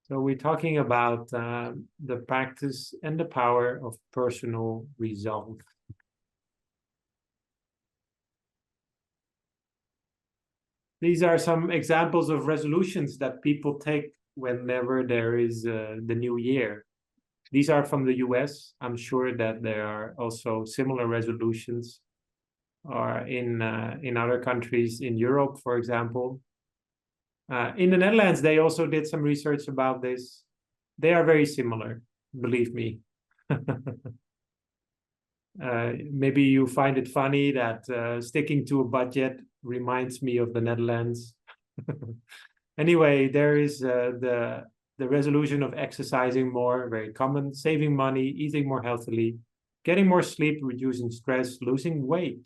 So we're talking about the practice and the power of personal resolve. These are some examples of resolutions that people take whenever there is the new year. These are from the US. I'm sure that there are also similar resolutions or in other countries in Europe, for example. In the Netherlands, they also did some research about this. They are very similar, believe me. Maybe you find it funny that sticking to a budget reminds me of the Netherlands. Anyway, there is the resolution of exercising more, very common, saving money, eating more healthily, getting more sleep, reducing stress, losing weight,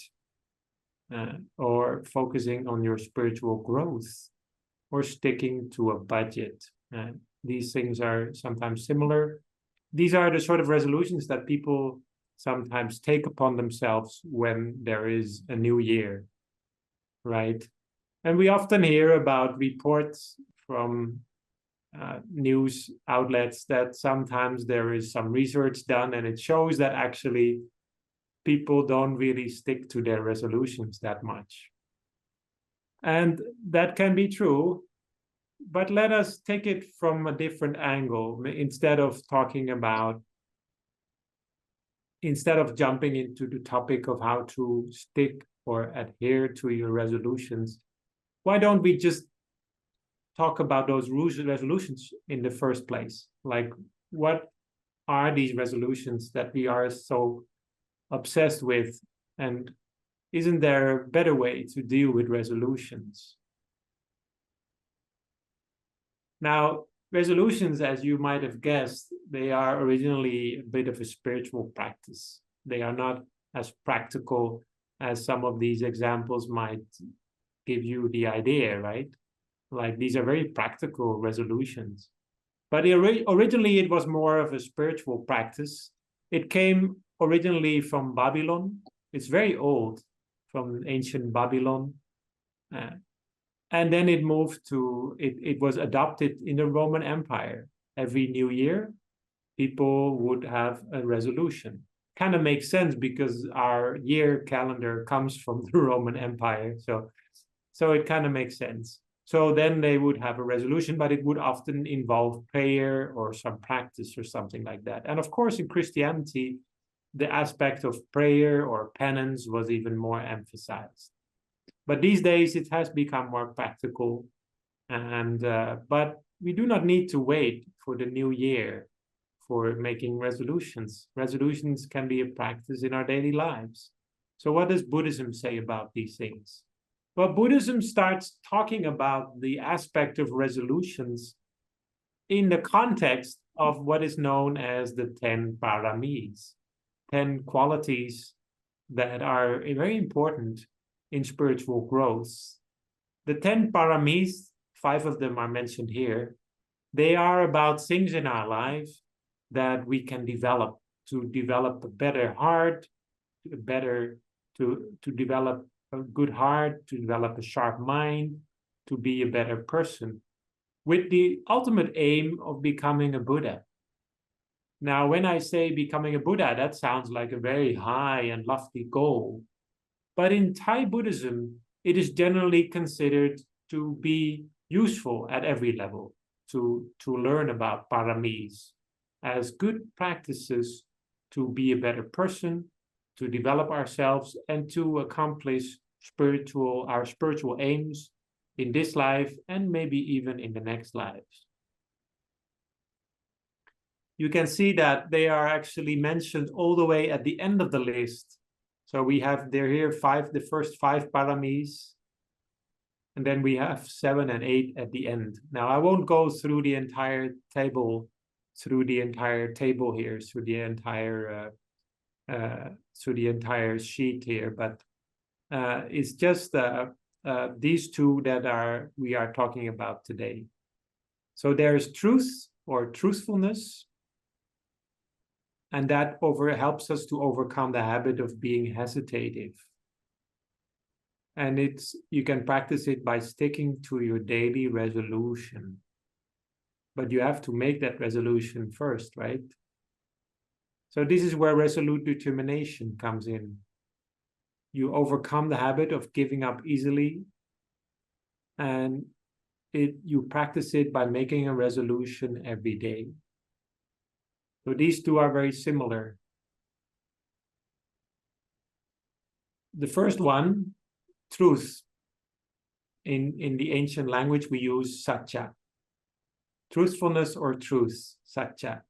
or focusing on your spiritual growth, or sticking to a budget. These things are sometimes similar. These are the sort of resolutions that people sometimes take upon themselves when there is a new year, right? And we often hear about reports from news outlets that sometimes there is some research done and it shows that actually people don't really stick to their resolutions that much. And that can be true, but let us take it from a different angle. Instead of jumping into the topic of how to stick or adhere to your resolutions, why don't we just talk about those resolutions in the first place? Like, what are these resolutions that we are so obsessed with? And isn't there a better way to deal with resolutions? Now, resolutions, as you might have guessed, they are originally a bit of a spiritual practice. They are not as practical as some of these examples might give you the idea, right? Like, these are very practical resolutions. But originally, it was more of a spiritual practice. It came originally from Babylon. It's very old, from ancient Babylon. And then it moved to, it was adopted in the Roman Empire. Every new year, people would have a resolution. Kind of makes sense because our year calendar comes from the Roman Empire. So it kind of makes sense. So then they would have a resolution, but it would often involve prayer or some practice or something like that. And of course, in Christianity, the aspect of prayer or penance was even more emphasized. But these days, it has become more practical. And but we do not need to wait for the new year for making resolutions. Resolutions can be a practice in our daily lives. So what does Buddhism say about these things? Well, Buddhism starts talking about the aspect of resolutions in the context of what is known as the 10 paramis, 10 qualities that are very important in spiritual growth. The 10 paramis, 5 of them are mentioned here. They are about things in our life that we can develop, to develop a better heart, to develop a good heart, to develop a sharp mind, to be a better person, with the ultimate aim of becoming a Buddha. Now, when I say becoming a Buddha, that sounds like a very high and lofty goal. But in Thai Buddhism, it is generally considered to be useful at every level, to learn about paramis as good practices to be a better person, to develop ourselves, and to accomplish our spiritual aims in this life and maybe even in the next lives. You can see that they are actually mentioned all the way at the end of the list. So they're here the first 5 paramis, and then we have 7 and 8 at the end. Now, I won't go through the entire table here, through the entire sheet here, but it's just these 2 that we are talking about today. So there's truth or truthfulness, and that helps us to overcome the habit of being hesitative. And you can practice it by sticking to your daily resolution. but you have to make that resolution first, right? So this is where resolute determination comes in. You overcome the habit of giving up easily, and you practice it by making a resolution every day. So these two are very similar. The first one, truth. In the ancient language, we use satya. Truthfulness or truth, satya.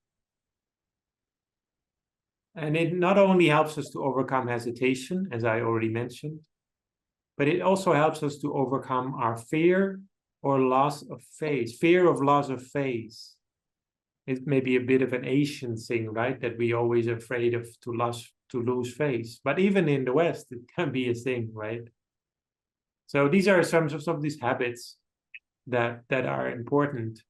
And it not only helps us to overcome hesitation, as I already mentioned, but it also helps us to overcome our fear or loss of faith, fear of loss of faith. It may be a bit of an Asian thing, right? That we always afraid of to lose faith. But even in the West, it can be a thing, right? So these are some of these habits that are important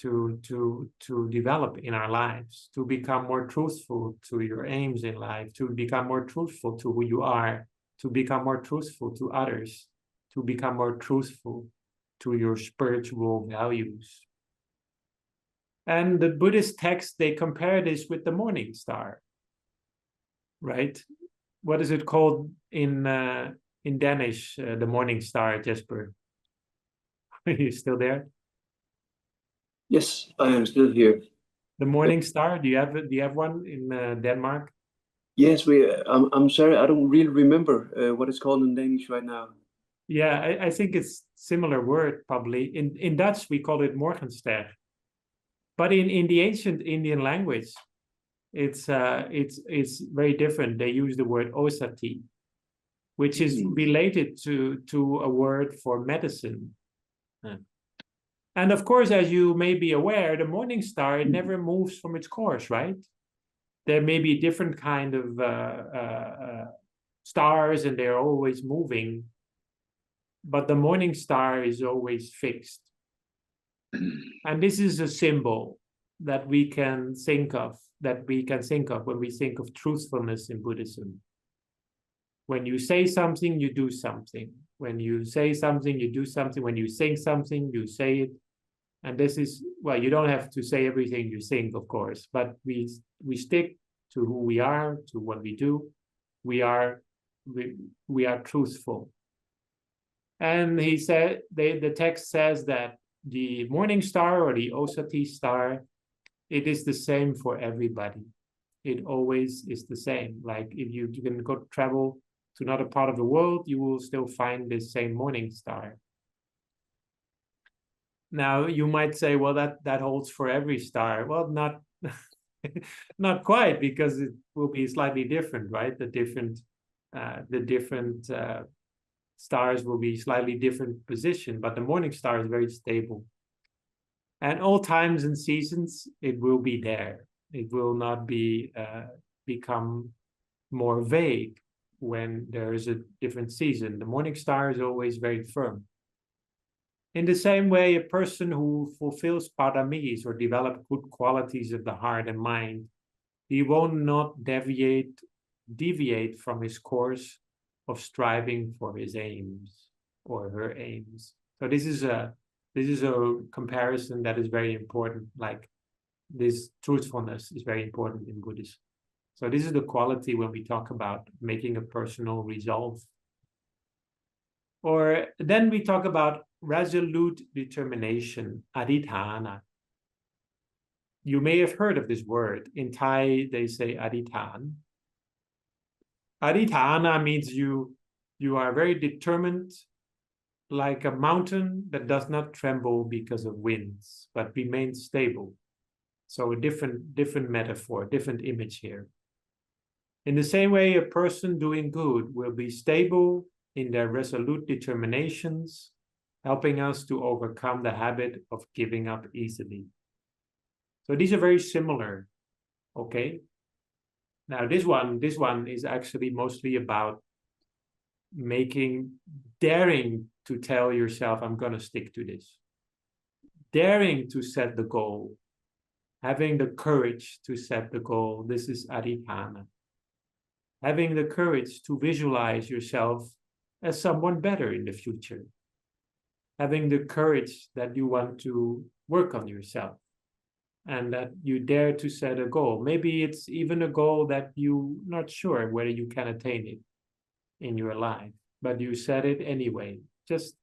to develop in our lives, to become more truthful to your aims in life, to become more truthful to who you are, to become more truthful to others, to become more truthful to your spiritual values. And the Buddhist texts, they compare this with the morning star, right? What is it called in Danish, the morning star, Jesper? Are you still there? Yes, I am still here. The morning star, do you have one in Denmark? Yes, I'm sorry, I don't really remember what it's called in Danish right now. Yeah, I think it's similar word probably. In Dutch, we call it morgenster. But in the ancient Indian language, it's very different. They use the word osati, which is related to a word for medicine. And of course, as you may be aware, the morning star, it never moves from its course, right? There may be different kind of stars, and they're always moving, but the morning star is always fixed. And this is a symbol that we can think of, when we think of truthfulness in Buddhism. When you say something, you do something. When you say something, you do something. When you think something, you say it. And this is, well, you don't have to say everything you think, of course, but we stick to who we are, to what we do. We are truthful. And he said, the text says that the morning star or the Osati star, it is the same for everybody. It always is the same. Like if you can go travel to another part of the world, you will still find this same morning star. Now you might say, well, that holds for every star. Well, not not quite, because it will be slightly different, right? The different stars will be slightly different position, but the morning star is very stable. And all times and seasons, it will be there. It will not be become more vague when there is a different season. The morning star is always very firm. In the same way, a person who fulfills paramis or develops good qualities of the heart and mind, he will not deviate from his course of striving for his aims or her aims. So this is a comparison that is very important. Like this truthfulness is very important in Buddhism. So this is the quality when we talk about making a personal resolve. Or then we talk about resolute determination, adhitthana. You may have heard of this word. In Thai, they say adhitthana. Adhitthana means you are very determined, like a mountain that does not tremble because of winds, but remains stable. So a different metaphor, different image here. In the same way, a person doing good will be stable in their resolute determinations, helping us to overcome the habit of giving up easily. So these are very similar, okay? Now this one is actually mostly about daring to tell yourself, I'm gonna stick to this. Daring to set the goal, having the courage to set the goal. This is adhitthana. Having the courage to visualize yourself as someone better in the future. Having the courage that you want to work on yourself. and that you dare to set a goal. Maybe it's even a goal that you're not sure whether you can attain it in your life, but you set it anyway, just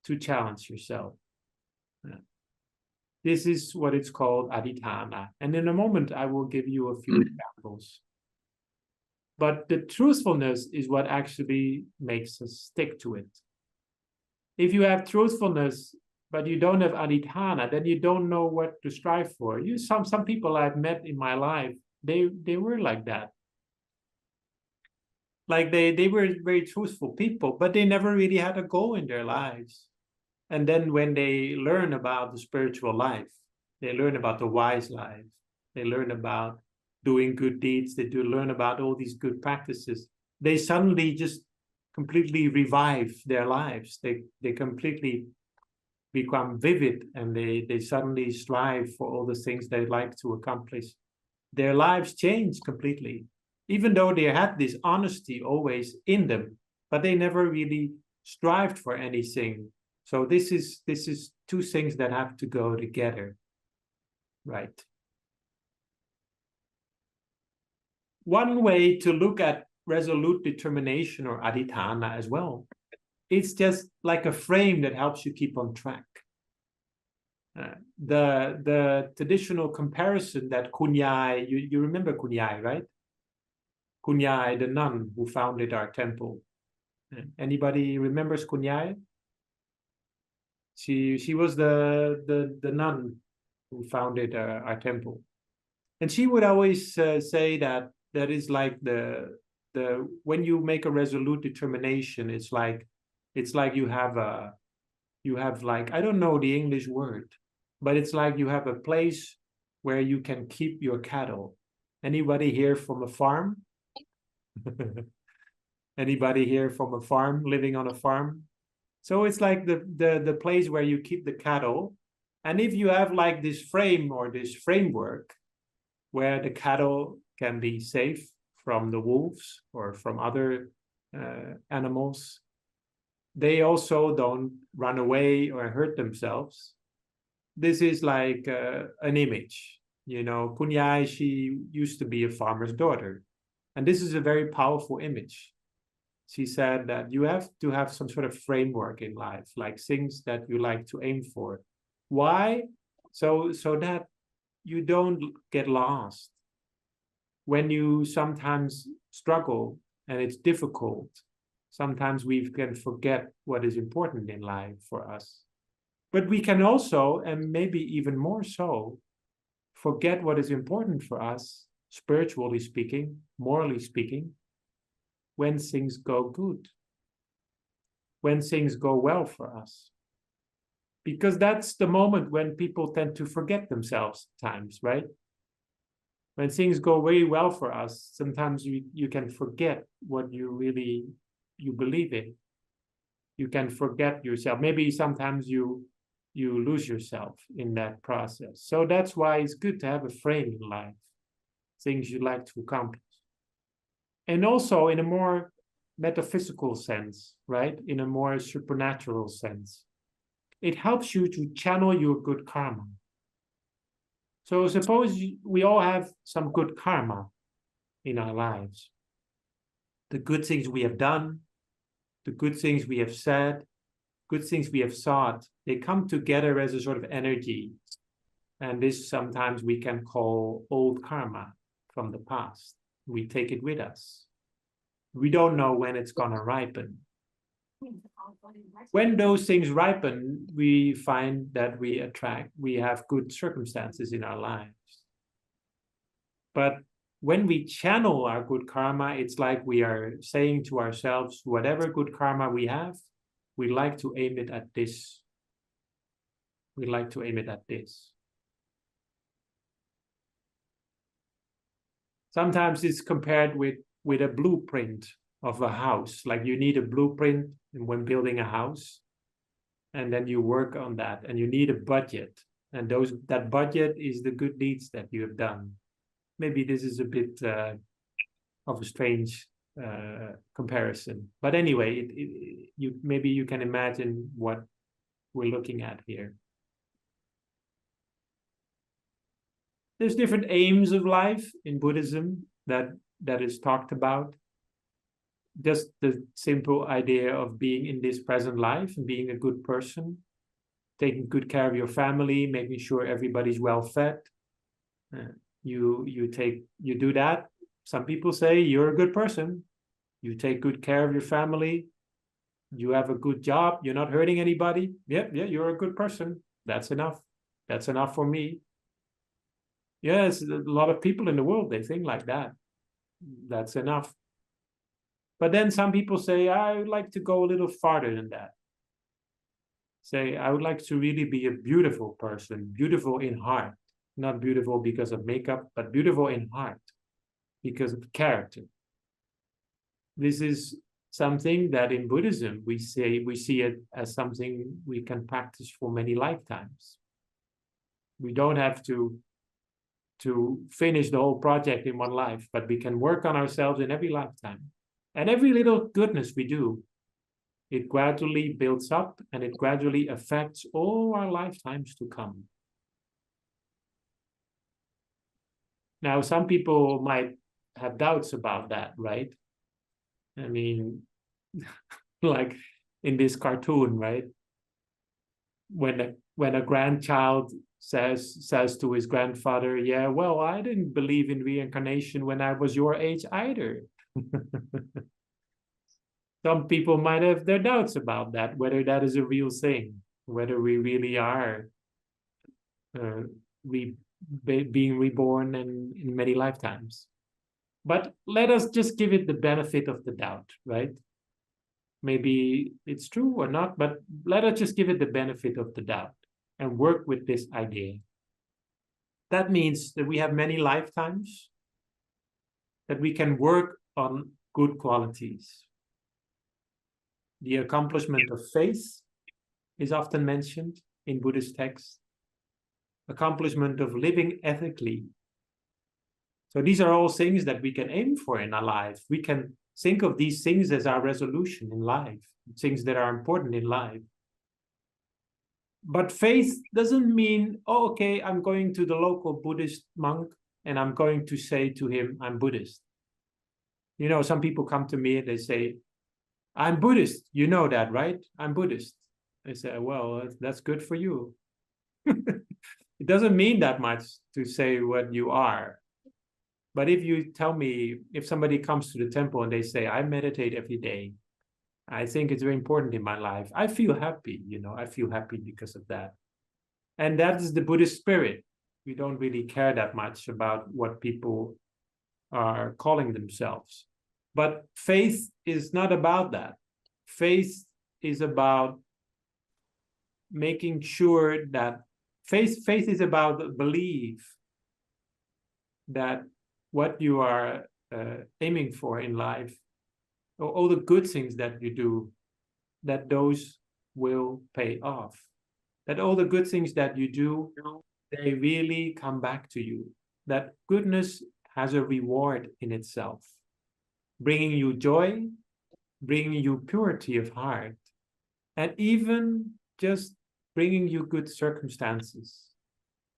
to challenge yourself. This is what it's called adhitthana. And in a moment, I will give you a few examples. But the truthfulness is what actually makes us stick to it. If you have truthfulness, but you don't have adhitthana, then you don't know what to strive for. Some people I've met in my life, they were like that. Like they were very truthful people, but they never really had a goal in their lives. And then when they learn about the spiritual life, they learn about the wise life, they learn about doing good deeds, they do learn about all these good practices, they suddenly just completely revive their lives. They completely become vivid, and they suddenly strive for all the things they like to accomplish. Their lives change completely, even though they had this honesty always in them, but they never really strived for anything. So this is two things that have to go together, right? One way to look at resolute determination, or adhitthana, as well, it's just like a frame that helps you keep on track. The traditional comparison that Kunyai, you remember Kunyai, right? Kunyai, the nun who founded our temple. Anybody remembers Kunyai? She was the nun who founded our temple, and she would always say that is like the when you make a resolute determination, it's like you have like, I don't know the English word, but it's like you have a place where you can keep your cattle. Anybody here from a farm? Anybody here from a farm, living on a farm? So it's like the place where you keep the cattle. And if you have like this frame or this framework where the cattle can be safe from the wolves or from other animals, they also don't run away or hurt themselves. This is like an image. You know, Kunyai, she used to be a farmer's daughter. And this is a very powerful image. She said that you have to have some sort of framework in life, like things that you like to aim for. Why? So that you don't get lost. When you sometimes struggle and it's difficult, sometimes we can forget what is important in life for us. But we can also, and maybe even more so, forget what is important for us, spiritually speaking, morally speaking, when things go good, when things go well for us. Because that's the moment when people tend to forget themselves at times, right? When things go very well for us, sometimes you can forget what you believe in. You can forget yourself. Maybe sometimes you lose yourself in that process. So that's why it's good to have a frame in life, things you like to accomplish. And also in a more metaphysical sense, right? In a more supernatural sense. It helps you to channel your good karma. So suppose we all have some good karma in our lives. The good things we have done, the good things we have said, good things we have thought, they come together as a sort of energy. And this sometimes we can call old karma from the past. We take it with us. We don't know when it's going to ripen. When those things ripen, we find that we have good circumstances in our lives. But when we channel our good karma, it's like we are saying to ourselves, whatever good karma we have, we like to aim it at this. We like to aim it at this. Sometimes it's compared with a blueprint of a house. Like you need a blueprint when building a house, and then you work on that, and you need a budget. And that budget is the good deeds that you have done. Maybe this is a bit of a strange comparison, but anyway, maybe you can imagine what we're looking at here. There's different aims of life in Buddhism that is talked about. Just the simple idea of being in this present life and being a good person, taking good care of your family, making sure everybody's well fed. You do that. Some people say you're a good person. You take good care of your family. You have a good job. You're not hurting anybody. Yeah, you're a good person. That's enough. That's enough for me. Yes, a lot of people in the world, they think like that. That's enough. But then some people say, I would like to go a little farther than that. Say, I would like to really be a beautiful person, beautiful in heart, not beautiful because of makeup, but beautiful in heart because of character. This is something that in Buddhism, we see it as something we can practice for many lifetimes. We don't have to finish the whole project in one life, but we can work on ourselves in every lifetime. And every little goodness we do, it gradually builds up and it gradually affects all our lifetimes to come. Now, some people might have doubts about that, right? I mean, like in this cartoon, right? When a grandchild says to his grandfather, yeah, well, I didn't believe in reincarnation when I was your age either. Some people might have their doubts about that, whether that is a real thing, whether we really are being reborn in many lifetimes. But let us just give it the benefit of the doubt, right? Maybe it's true or not, but let us just give it the benefit of the doubt and work with this idea. That means that we have many lifetimes, that we can work on good qualities. The accomplishment of faith is often mentioned in Buddhist texts. Accomplishment of living ethically. So these are all things that we can aim for in our life. We can think of these things as our resolution in life, things that are important in life. But faith doesn't mean, oh, okay, I'm going to the local Buddhist monk and I'm going to say to him, I'm Buddhist. You know, some people come to me and they say, I'm Buddhist. You know that, right? I'm Buddhist. I say, well, that's good for you. It doesn't mean that much to say what you are. But if you tell me, if somebody comes to the temple and they say, I meditate every day, I think it's very important in my life, I feel happy, you know, I feel happy because of that. And that is the Buddhist spirit. We don't really care that much about what people are calling themselves. But faith is not about that. Faith is about making sure that faith is about the belief that what you are aiming for in life, or all the good things that you do, that those will pay off. That all the good things that you do, they really come back to you. That goodness has a reward in itself, bringing you joy, bringing you purity of heart, and even just bringing you good circumstances,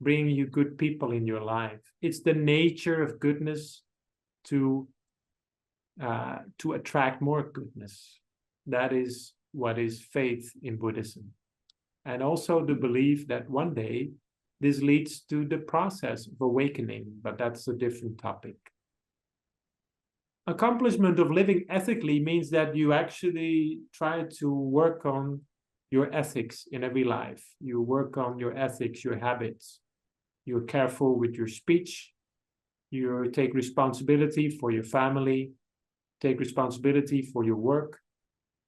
bringing you good people in your life. It's the nature of goodness to attract more goodness. That is what is faith in Buddhism. And also the belief that one day this leads to the process of awakening, but that's a different topic. Accomplishment of living ethically means that you actually try to work on your ethics in every life. You work on your ethics, your habits. You're careful with your speech. You take responsibility for your family. Take responsibility for your work.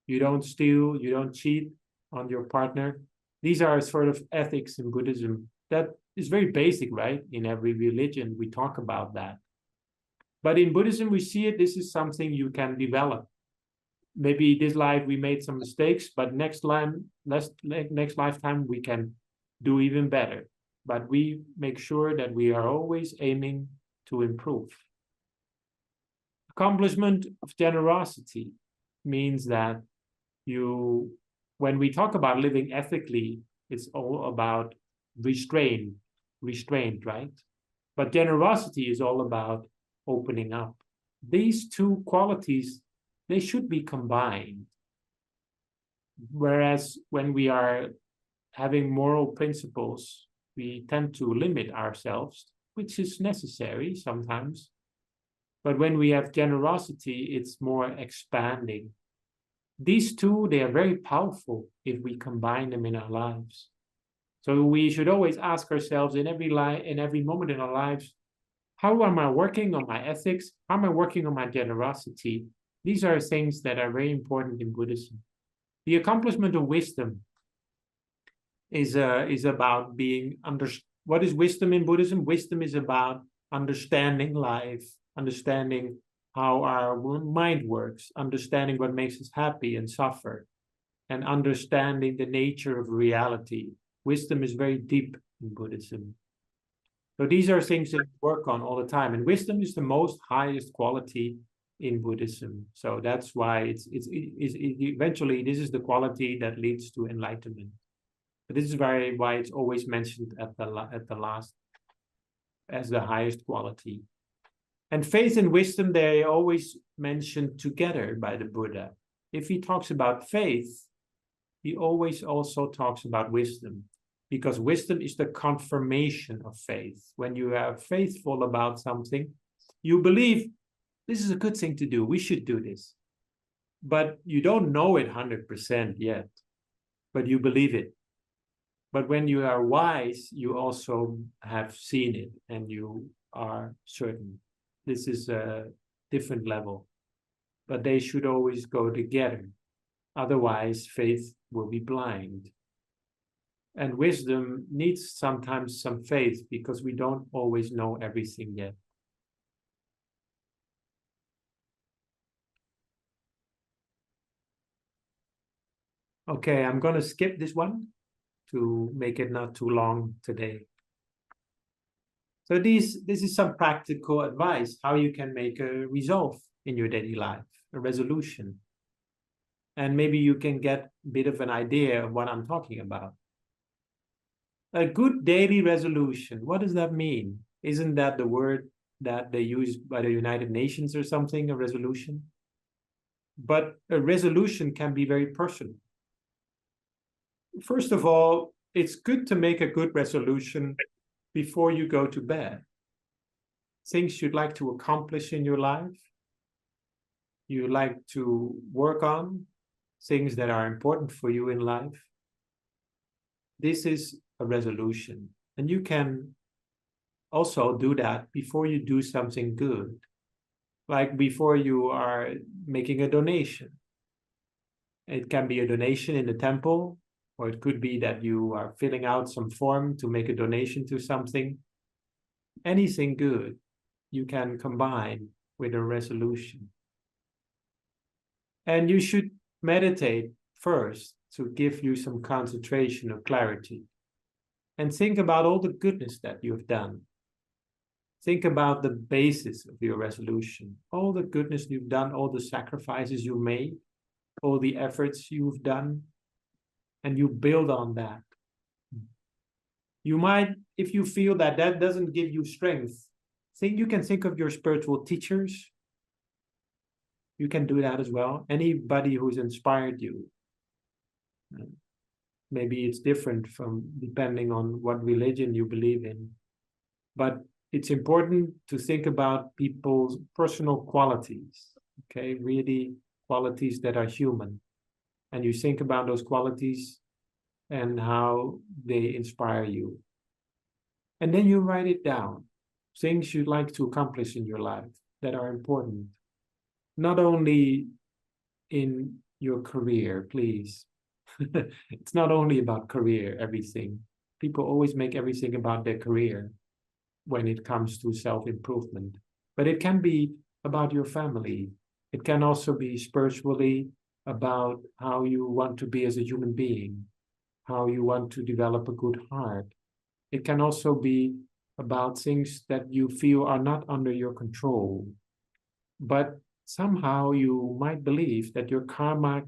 You don't steal. You don't cheat on your partner. These are sort of ethics in Buddhism. That is very basic, right? In every religion, we talk about that. But in Buddhism, we see it. This is something you can develop. Maybe this life we made some mistakes, but next lifetime we can do even better. But we make sure that we are always aiming to improve. Accomplishment of generosity means that when we talk about living ethically, it's all about restraint, right? But generosity is all about opening up. These two qualities, they should be combined. Whereas when we are having moral principles, we tend to limit ourselves, which is necessary sometimes. But when we have generosity, it's more expanding. These two, they are very powerful if we combine them in our lives. So we should always ask ourselves in every moment in our lives, how am I working on my ethics? How am I working on my generosity? These are things that are very important in Buddhism. The accomplishment of wisdom is about being what is wisdom in Buddhism? Wisdom is about understanding life, understanding how our mind works, understanding what makes us happy and suffer, and understanding the nature of reality. Wisdom is very deep in Buddhism. So these are things that we work on all the time. And wisdom is the most highest quality in Buddhism. So that's why it's eventually this is the quality that leads to enlightenment. But this is why it's always mentioned at the last as the highest quality. And faith and wisdom, they always mentioned together by the Buddha. If he talks about faith, he always also talks about wisdom, because wisdom is the confirmation of faith. When you are faithful about something, you believe this is a good thing to do, we should do this. But you don't know it 100% yet, but you believe it. But when you are wise, you also have seen it and you are certain. This is a different level, but they should always go together. Otherwise, faith will be blind. And wisdom needs sometimes some faith because we don't always know everything yet. Okay, I'm going to skip this one to make it not too long today. So this is some practical advice, how you can make a resolve in your daily life, a resolution. And maybe you can get a bit of an idea of what I'm talking about. A good daily resolution, what does that mean? Isn't that the word that they use by the United Nations or something, a resolution? But a resolution can be very personal. First of all, it's good to make a good resolution before you go to bed. Things you'd like to accomplish in your life, you like to work on, things that are important for you in life. This is a resolution. And you can also do that before you do something good, like before you are making a donation. It can be a donation in the temple, or it could be that you are filling out some form to make a donation to something. Anything good you can combine with a resolution. And you should meditate first to give you some concentration or clarity. And think about all the goodness that you've done. Think about the basis of your resolution, all the goodness you've done, all the sacrifices you made, all the efforts you've done, and you build on that. You might, if you feel that that doesn't give you strength, you can think of your spiritual teachers. You can do that as well. Anybody who's inspired you. Maybe it's different from depending on what religion you believe in. But it's important to think about people's personal qualities, okay? Really qualities that are human. And you think about those qualities and how they inspire you. And then you write it down. Things you'd like to accomplish in your life that are important. Not only in your career, please. It's not only about career, everything. People always make everything about their career when it comes to self-improvement. But it can be about your family. It can also be spiritually about how you want to be as a human being, how you want to develop a good heart. It can also be about things that you feel are not under your control, but somehow you might believe that your karma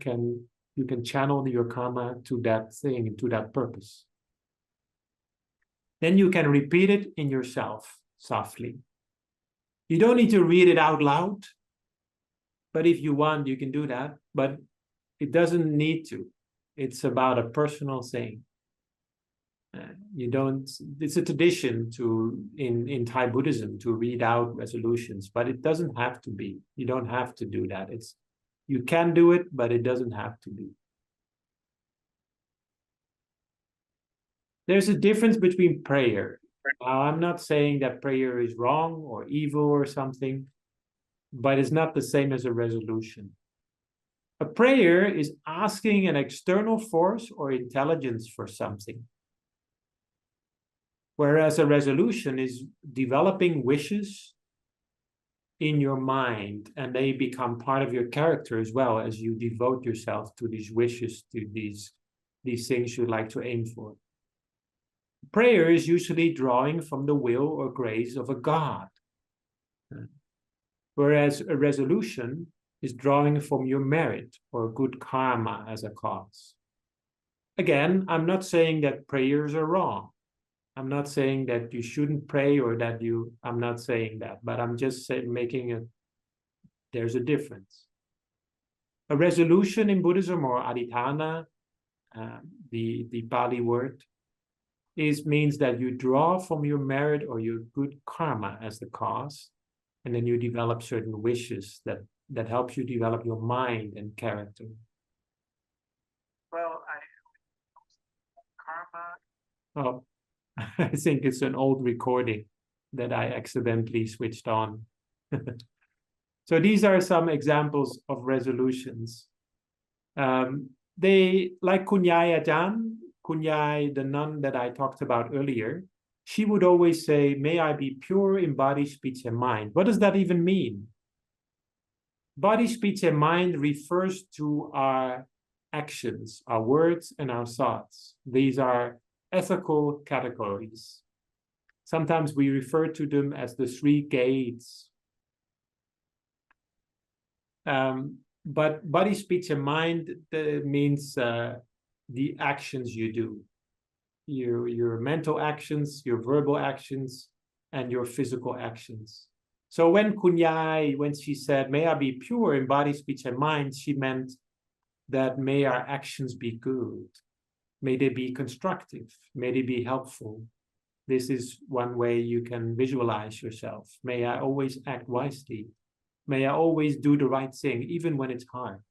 you can channel your karma to that thing, to that purpose. Then you can repeat it in yourself. softly. You don't need to read it out loud, but if you want, you can do that. But it doesn't need to. It's about a personal thing. You don't. It's a tradition in Thai Buddhism to read out resolutions, but it doesn't have to be. You don't have to do that. You can do it, but it doesn't have to be. There's a difference between prayer. Now, I'm not saying that prayer is wrong or evil or something, but it's not the same as a resolution. A prayer is asking an external force or intelligence for something, whereas a resolution is developing wishes in your mind, and they become part of your character as well as you devote yourself to these wishes, to these things you'd like to aim for. Prayer is usually drawing from the will or grace of a God, whereas a resolution is drawing from your merit or good karma as a cause. Again, I'm not saying that prayers are wrong. I'm not saying that you shouldn't pray or that I'm not saying that, but I'm just there's a difference. A resolution in Buddhism, or adhitthana, the Pali word, means that you draw from your merit or your good karma as the cause, and then you develop certain wishes that helps you develop your mind and character. Well, karma. Oh, I think it's an old recording that I accidentally switched on. So these are some examples of resolutions. They, like Kunyai Ajahn, Kunyai, the nun that I talked about earlier, she would always say, "May I be pure in body, speech, and mind." What does that even mean? Body, speech, and mind refers to our actions, our words, and our thoughts. These are ethical categories. Sometimes we refer to them as the three gates. But body, speech, and mind means the actions you do. Your mental actions, your verbal actions, and your physical actions. So when Kunyai, when she said, "May I be pure in body, speech, and mind," she meant that may our actions be good. May they be constructive. May they be helpful. This is one way you can visualize yourself. May I always act wisely. May I always do the right thing, even when it's hard.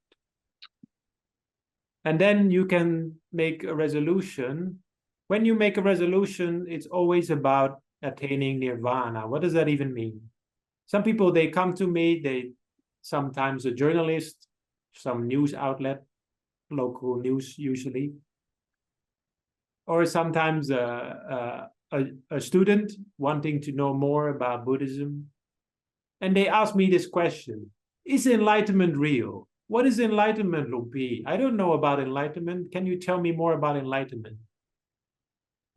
And then you can make a resolution. When you make a resolution, it's always about attaining nirvana. What does that even mean? Some people, they come to me, sometimes a journalist, some news outlet, local news usually, or sometimes a student wanting to know more about Buddhism. And they ask me this question: is enlightenment real? What is enlightenment, Lupi? I don't know about enlightenment. Can you tell me more about enlightenment?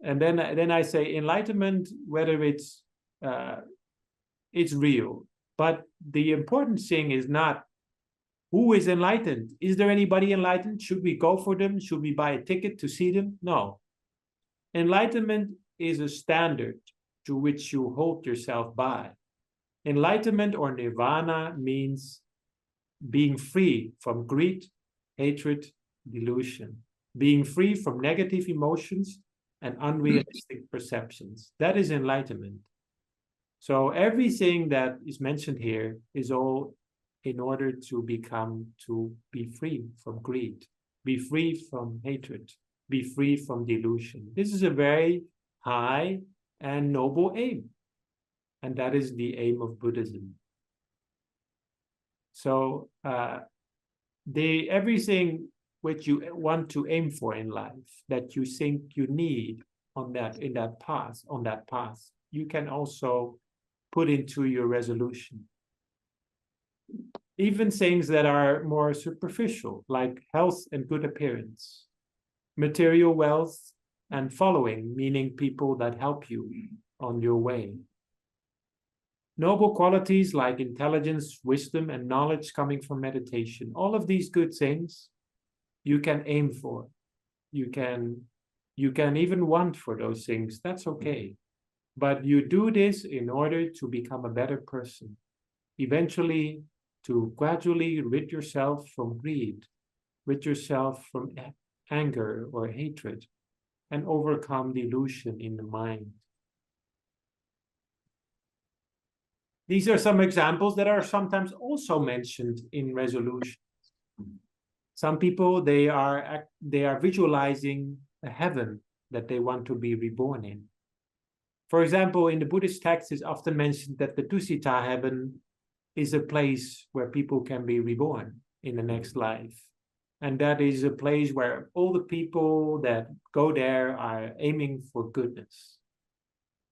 And then I say, enlightenment, whether it's real. But the important thing is not who is enlightened. Is there anybody enlightened? Should we go for them? Should we buy a ticket to see them? No. Enlightenment is a standard to which you hold yourself by. Enlightenment or nirvana means being free from greed, hatred, delusion, being free from negative emotions and unrealistic perceptions. That is enlightenment. So everything that is mentioned here is all in order to be free from greed, be free from hatred, be free from delusion. This is a very high and noble aim. And that is the aim of Buddhism. So everything which you want to aim for in life, that you think you need on that path, you can also put into your resolution. Even things that are more superficial, like health and good appearance, material wealth and following, meaning people that help you on your way. Noble qualities like intelligence, wisdom, and knowledge coming from meditation. All of these good things you can aim for. You can even want for those things. That's okay. But you do this in order to become a better person, eventually to gradually rid yourself from greed, rid yourself from anger or hatred, and overcome delusion in the mind. These are some examples that are sometimes also mentioned in resolutions. Some people, they are visualizing a heaven that they want to be reborn in. For example, in the Buddhist text, it's often mentioned that the Tusita heaven is a place where people can be reborn in the next life. And that is a place where all the people that go there are aiming for goodness.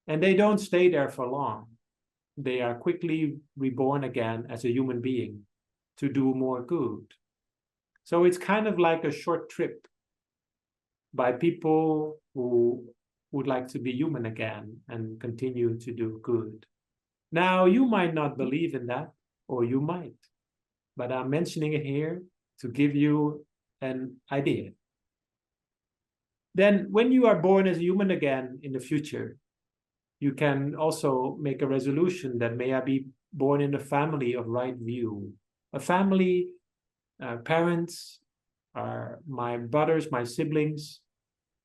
And they don't stay there for long. They are quickly reborn again as a human being to do more good. So it's kind of like a short trip by people who would like to be human again and continue to do good. Now, you might not believe in that, or you might, but I'm mentioning it here to give you an idea. Then, when you are born as a human again in the future, you can also make a resolution that may I be born in a family of right view, a family, parents, my brothers, my siblings,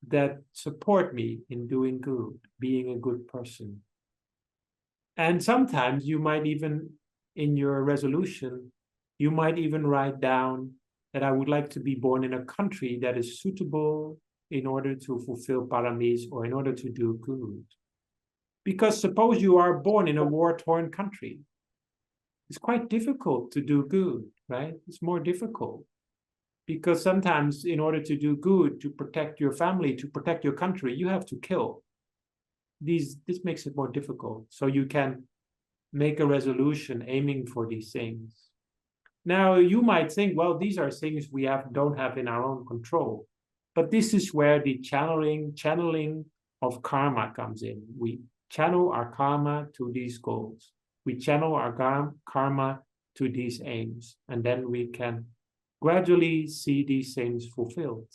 that support me in doing good, being a good person. And sometimes you might even, in your resolution, you might even write down that I would like to be born in a country that is suitable in order to fulfill paramis or in order to do good. Because suppose you are born in a war-torn country. It's quite difficult to do good, right? It's more difficult. Because sometimes in order to do good, to protect your family, to protect your country, you have to kill. This makes it more difficult. So you can make a resolution aiming for these things. Now, you might think, well, these are things we don't have in our own control. But this is where the channeling of karma comes in. We channel our karma to these goals. We channel our karma to these aims. And then we can gradually see these things fulfilled.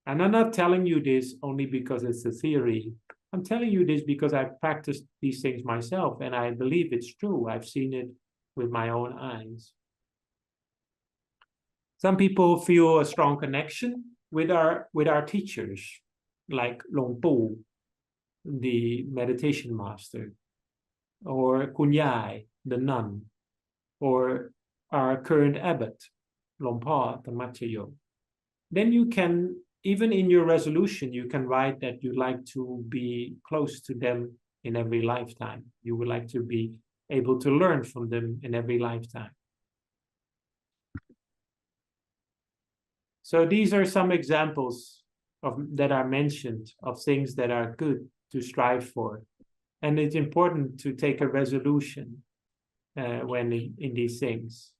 And I'm not telling you this only because it's a theory. I'm telling you this because I've practiced these things myself, and I believe it's true. I've seen it with my own eyes. Some people feel a strong connection with our teachers, like Long Po, the meditation master, or Kunyai, the nun, or our current abbot, Lompa Tamachayo. Then you can, even in your resolution, you can write that you'd like to be close to them in every lifetime. You would like to be able to learn from them in every lifetime. So these are some examples that are mentioned of things that are good to strive for. And it's important to take a resolution when in these things.